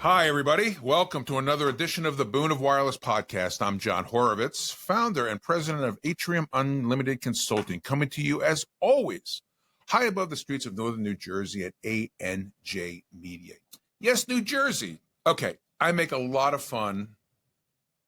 Hi, everybody. Welcome to another edition of the Boone of Wireless podcast. I'm John Horowitz, founder and president of Atrium Unlimited Consulting, coming to you, as always, high above the streets of northern New Jersey at ANJ Media. Yes, New Jersey. Okay, I make a lot of fun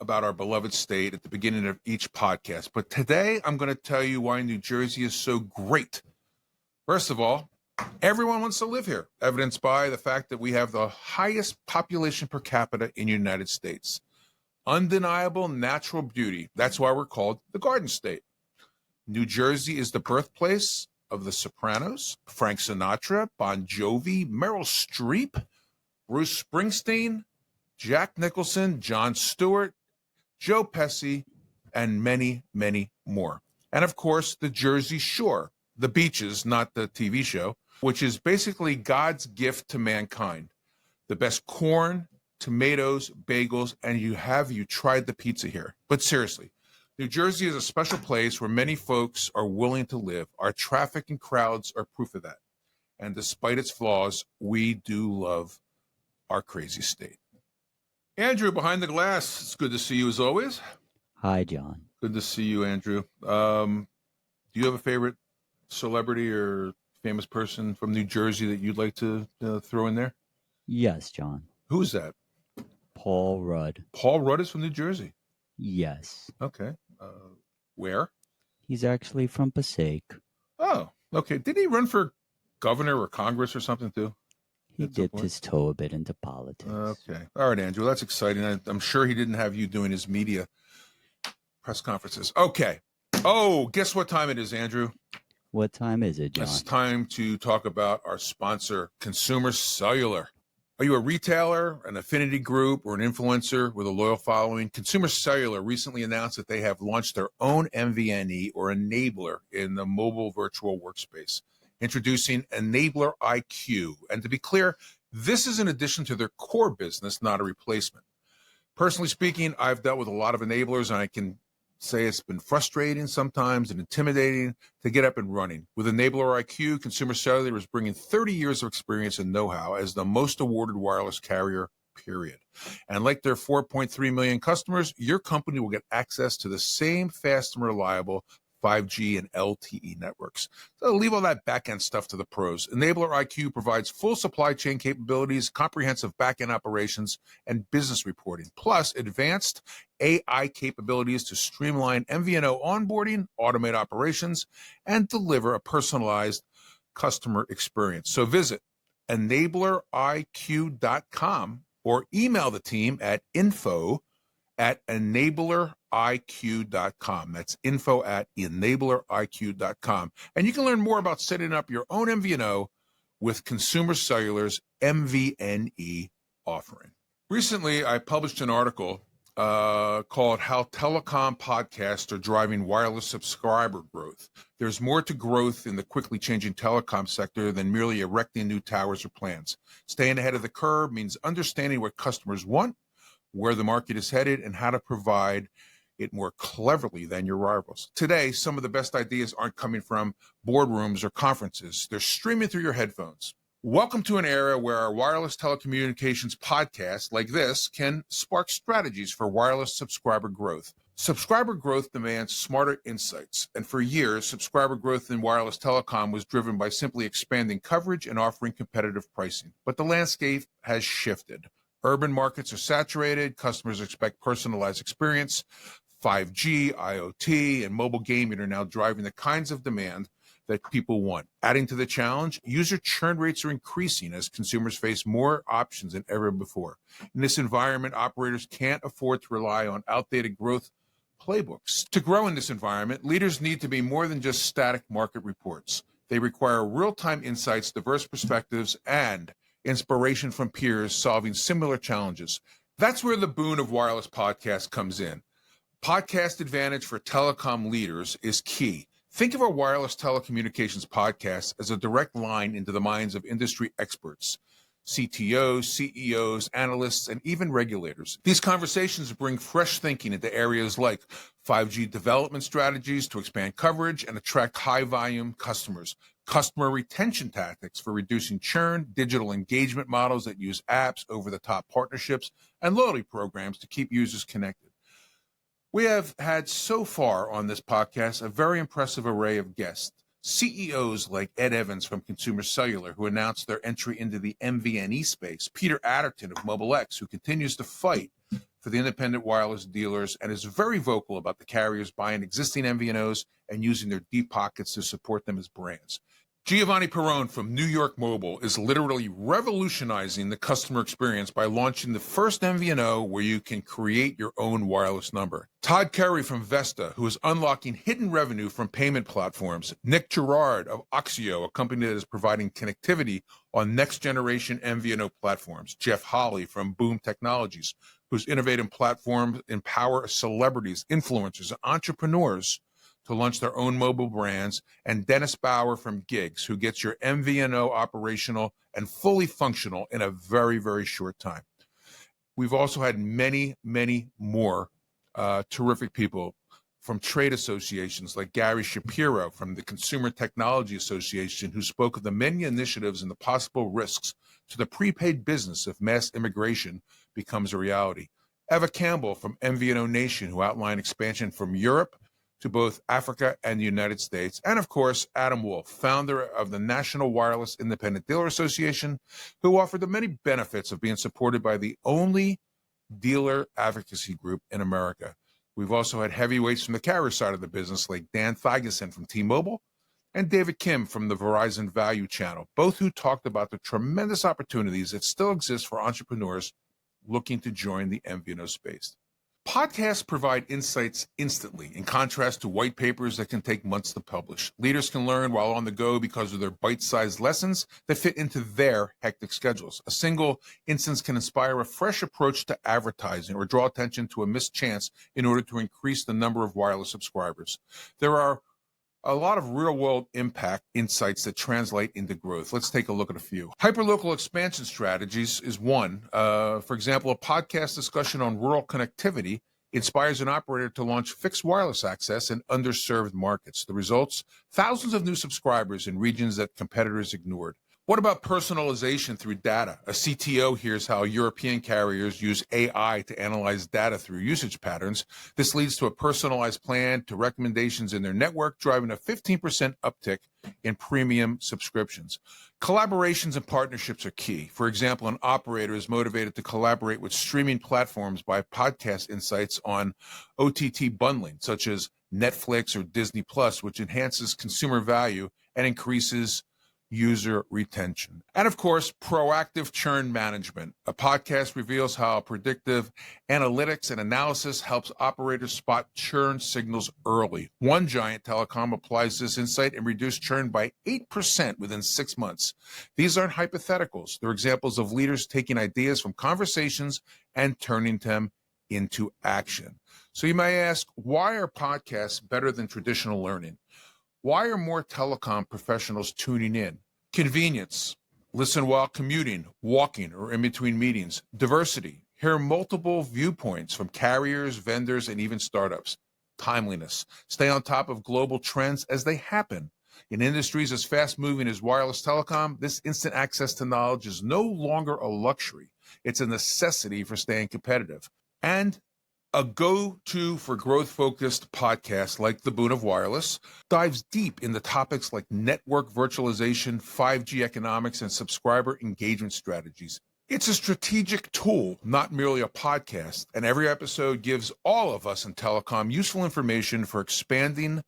about our beloved state at the beginning of each podcast, but today I'm going to tell you why New Jersey is so great. First of all, everyone wants to live here, evidenced by the fact that we have the highest population per capita in the United States. Undeniable natural beauty. That's why we're called the Garden State. New Jersey is the birthplace of the Sopranos, Frank Sinatra, Bon Jovi, Meryl Streep, Bruce Springsteen, Jack Nicholson, Jon Stewart, Joe Pesci, and many, many more. And of course, the Jersey Shore, the beaches, not the TV show, which is basically God's gift to mankind. The best corn, tomatoes, bagels, and you tried the pizza here. But seriously, New Jersey is a special place where many folks are willing to live. Our traffic and crowds are proof of that. And despite its flaws, we do love our crazy state. Andrew, behind the glass, it's good to see you as always. Hi, John. Good to see you, Andrew. Do you have a favorite celebrity or famous person from New Jersey that you'd like to throw in there? Yes, John. Who's that? Paul Rudd. Paul Rudd is from New Jersey? Yes. Okay. Where? He's actually from Passaic. Oh, okay. Did he run for governor or Congress or something too? He dipped his toe a bit into politics. Okay. All right, Andrew. That's exciting. I'm sure he didn't have you doing his media press conferences. Okay. Oh, guess what time it is, Andrew? What time is it, John? It's time to talk about our sponsor, Consumer Cellular. Are you a retailer, an affinity group, or an influencer with a loyal following? Consumer Cellular recently announced that they have launched their own MVNE or enabler in the mobile virtual workspace, introducing Enabler IQ. And to be clear, this is in addition to their core business, not a replacement. Personally speaking, I've dealt with a lot of enablers, and I can say it's been frustrating sometimes and intimidating to get up and running. With Enabler IQ, Consumer Cellular is bringing 30 years of experience and know-how as the most awarded wireless carrier, period. And like their 4.3 million customers, your company will get access to the same fast and reliable 5G and LTE networks. So leave all that back-end stuff to the pros. Enabler IQ provides full supply chain capabilities, comprehensive back-end operations, and business reporting, plus advanced AI capabilities to streamline MVNO onboarding, automate operations, and deliver a personalized customer experience. So visit enableriq.com or email the team at info@enableriq.com. That's info@enableriq.com. And you can learn more about setting up your own MVNO with Consumer Cellular's MVNE offering. Recently, I published an article called How Telecom Podcasts Are Driving Wireless Subscriber Growth. There's more to growth in the quickly changing telecom sector than merely erecting new towers or plans. Staying ahead of the curve means understanding what customers want, where the market is headed, and how to provide it more cleverly than your rivals. Today, some of the best ideas aren't coming from boardrooms or conferences. They're streaming through your headphones. Welcome to an era where our wireless telecommunications podcasts like this can spark strategies for wireless subscriber growth. Subscriber growth demands smarter insights, and for years, subscriber growth in wireless telecom was driven by simply expanding coverage and offering competitive pricing. But the landscape has shifted. Urban markets are saturated. Customers expect personalized experience. 5G, IoT, and mobile gaming are now driving the kinds of demand that people want. Adding to the challenge, user churn rates are increasing as consumers face more options than ever before. In this environment, operators can't afford to rely on outdated growth playbooks. To grow in this environment, leaders need to be more than just static market reports. They require real-time insights, diverse perspectives, and inspiration from peers solving similar challenges. That's where the Boone of Wireless podcast comes in. Podcast advantage for telecom leaders is key. Think of our wireless telecommunications podcast as a direct line into the minds of industry experts, CTOs, CEOs, analysts, and even regulators. These conversations bring fresh thinking into areas like 5G development strategies to expand coverage and attract high-volume customers, customer retention tactics for reducing churn, digital engagement models that use apps, over-the-top partnerships, and loyalty programs to keep users connected. We have had so far on this podcast a very impressive array of guests. CEOs like Ed Evans from Consumer Cellular, who announced their entry into the MVNE space, Peter Adderton of MobileX, who continues to fight for the independent wireless dealers and is very vocal about the carriers buying existing MVNOs and using their deep pockets to support them as brands. Giovanni Perrone from New York Mobile is literally revolutionizing the customer experience by launching the first MVNO where you can create your own wireless number. Todd Curry from Vesta, who is unlocking hidden revenue from payment platforms. Nick Gerard of Oxio, a company that is providing connectivity on next-generation MVNO platforms. Jeff Hawley from Boone Technologies, whose innovative platforms empower celebrities, influencers, and entrepreneurs to launch their own mobile brands, and Dennis Bauer from Gigs, who gets your MVNO operational and fully functional in a very, very short time. We've also had many, many more terrific people from trade associations like Gary Shapiro from the Consumer Technology Association, who spoke of the many initiatives and the possible risks to the prepaid business if mass immigration becomes a reality. Eva Campbell from MVNO Nation, who outlined expansion from Europe to both Africa and the United States. And of course, Adam Wolf, founder of the National Wireless Independent Dealer Association, who offered the many benefits of being supported by the only dealer advocacy group in America. We've also had heavyweights from the carrier side of the business like Dan Thigeson from T-Mobile and David Kim from the Verizon Value Channel, both who talked about the tremendous opportunities that still exist for entrepreneurs looking to join the MVNO space. Podcasts provide insights instantly, in contrast to white papers that can take months to publish. Leaders can learn while on the go because of their bite-sized lessons that fit into their hectic schedules. A single instance can inspire a fresh approach to advertising or draw attention to a missed chance in order to increase the number of wireless subscribers. There are a lot of real-world impact insights that translate into growth. Let's take a look at a few. Hyperlocal expansion strategies is one. For example, a podcast discussion on rural connectivity inspires an operator to launch fixed wireless access in underserved markets. The results, thousands of new subscribers in regions that competitors ignored. What about personalization through data? A CTO hears how European carriers use AI to analyze data through usage patterns. This leads to a personalized plan to recommendations in their network, driving a 15% uptick in premium subscriptions. Collaborations and partnerships are key. For example, an operator is motivated to collaborate with streaming platforms by podcast insights on OTT bundling, such as Netflix or Disney Plus, which enhances consumer value and increases user retention. And of course, proactive churn management. A podcast reveals how predictive analytics and analysis helps operators spot churn signals early. One giant telecom applies this insight and reduced churn by 8% within 6 months. These aren't hypotheticals. They're examples of leaders taking ideas from conversations and turning them into action. So you may ask, why are podcasts better than traditional learning? Why are more telecom professionals tuning in? Convenience. Listen while commuting, walking, or in between meetings. Diversity. Hear multiple viewpoints from carriers, vendors, and even startups. Timeliness. Stay on top of global trends as they happen. In industries as fast-moving as wireless telecom, this instant access to knowledge is no longer a luxury. It's a necessity for staying competitive. And a go-to for growth-focused podcast like the Boon of Wireless dives deep into topics like network virtualization, 5G economics, and subscriber engagement strategies. It's a strategic tool, not merely a podcast, and every episode gives all of us in telecom useful information for expanding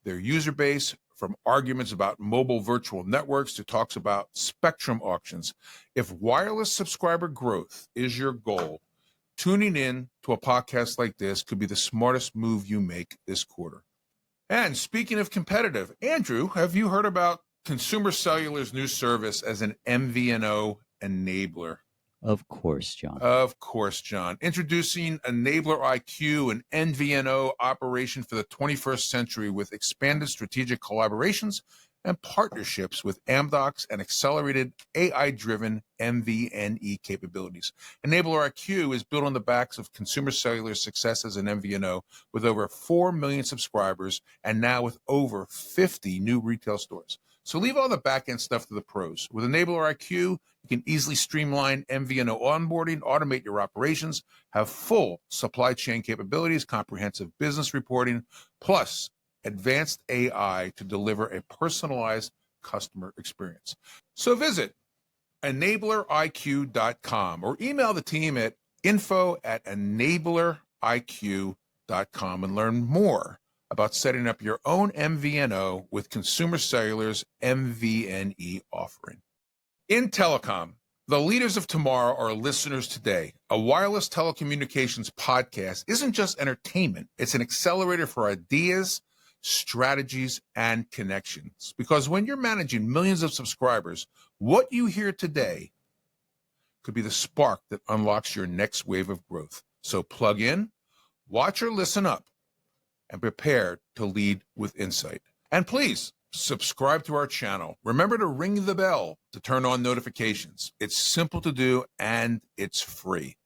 their user base, from arguments about mobile virtual networks to talks about spectrum auctions. If wireless subscriber growth is your goal, tuning in to a podcast like this could be the smartest move you make this quarter. And speaking of competitive, Andrew, have you heard about Consumer Cellular's new service as an MVNO enabler? Of course, John. Of course, John. Introducing Enabler IQ, an MVNO operation for the 21st century with expanded strategic collaborations and partnerships with Amdocs and accelerated AI-driven MVNE capabilities. Enabler IQ is built on the backs of Consumer Cellular's success as an MVNO with over 4 million subscribers and now with over 50 new retail stores. So leave all the back-end stuff to the pros. With Enabler IQ, you can easily streamline MVNO onboarding, automate your operations, have full supply chain capabilities, comprehensive business reporting, plus advanced AI to deliver a personalized customer experience. So visit enableriq.com or email the team at info@enableriq.com and learn more about setting up your own MVNO with Consumer Cellular's MVNE offering. In telecom, the leaders of tomorrow are listeners today. A wireless telecommunications podcast isn't just entertainment, it's an accelerator for ideas, strategies, and connections. Because when you're managing millions of subscribers, what you hear today could be the spark that unlocks your next wave of growth. So plug in, watch or listen up, and prepare to lead with insight. And please subscribe to our channel. Remember to ring the bell to turn on notifications. It's simple to do and it's free.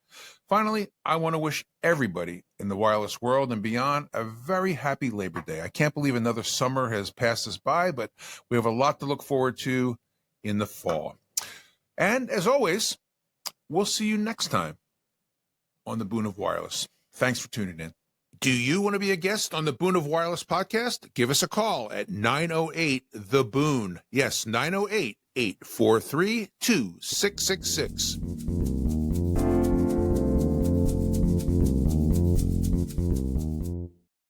Finally, I want to wish everybody in the wireless world and beyond a very happy Labor Day. I can't believe another summer has passed us by, but we have a lot to look forward to in the fall. And as always, we'll see you next time on the Boone of Wireless. Thanks for tuning in. Do you want to be a guest on the Boone of Wireless podcast? Give us a call at 908-THE-BOON. Yes, 908-843-2666.